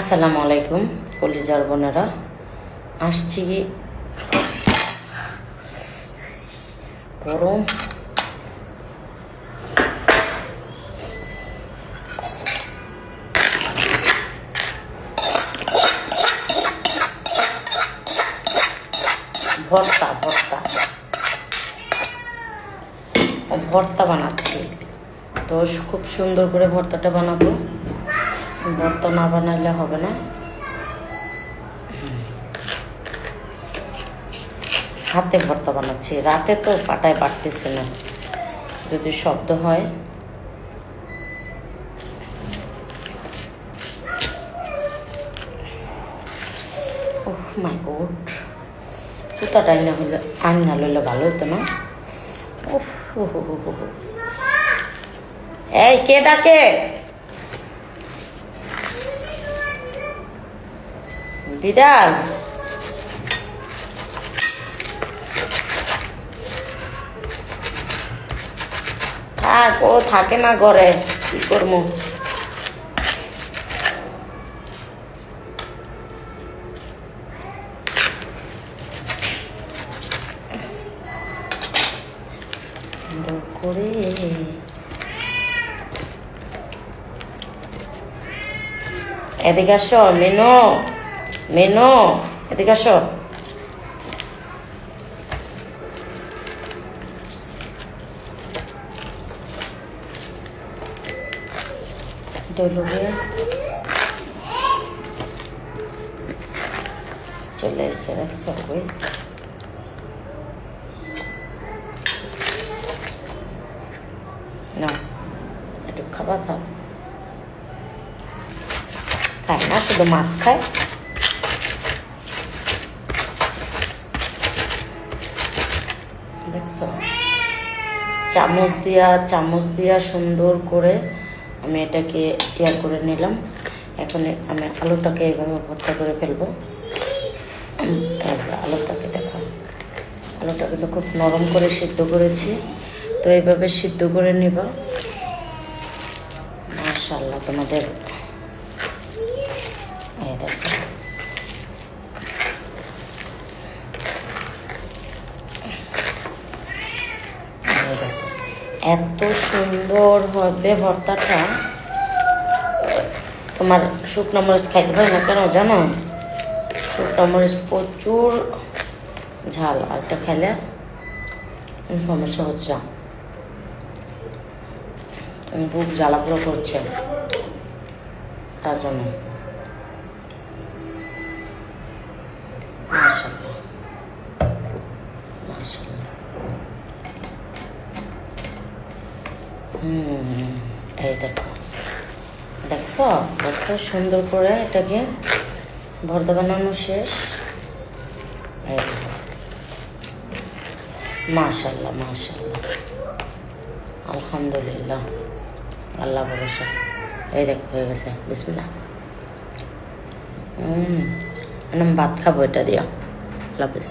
আসসালামু আলাইকুম কলিজার বোনেরা, আসছি গরম ভর্তা ভর্তা ভর্তা বানাচ্ছি। তো খুব সুন্দর করে ভর্তাটা বানাবো, ভর্তা না বানাইলে হবে না। হাতে ভর্তা বানাচ্ছি, রাতে তো পাটায় বাটতেছে না, যদি শব্দ হয়। ওহ মাই গড, জুতাটাই না হইলে আন্না লইলে ভালো হতো না। ওহ হো হো হো হো, এই কে ডাকে? বিড়াল? থাক, ও থাকে না ঘরে, কি করবো। করে এদিকে আসো মেনো, মেনো এদিকে আসো। চলে এসে রাখছে বই। না একটু খাবার খাও, খায় না, শুধু মাছ খায়। দেখছো, চামচ দিয়া সুন্দর করে আমি এটাকে ইয়ার করে নিলাম। এখন আমি আলুটাকে এইভাবে ভর্তা করে ফেলবো। আলুটাকে দেখো, আলুটা কিন্তু খুব নরম করে সিদ্ধ করেছি, তো এইভাবে সিদ্ধ করে নিবা। মাশাআল্লাহ, তোমাদের এই দেখো, এত সুন্দর হবে ভর্তাটা। তোমার শুকনো মরিচ খাইতে পারি না কেন জানো? শুকনো মরিচ প্রচুর ঝাল, আর একটা খেলে সমস্যা হচ্ছে, বুক জ্বালাগুলো করছে, তার জন্য। মাশাআল্লাহ মাশাআল্লাহ। এই দেখো, দেখছো কত সুন্দর করে এটাকে ভর্তা বানানো শেষ। মাশাআল্লাহ মাশাআল্লাহ, আলহামদুলিল্লাহ, আল্লাহ ভরসা। এই দেখো হয়ে গেছে, বিসমিল্লাহ। ভাত খাবো এটা দিয়া। আল্লাহ হাফেজ।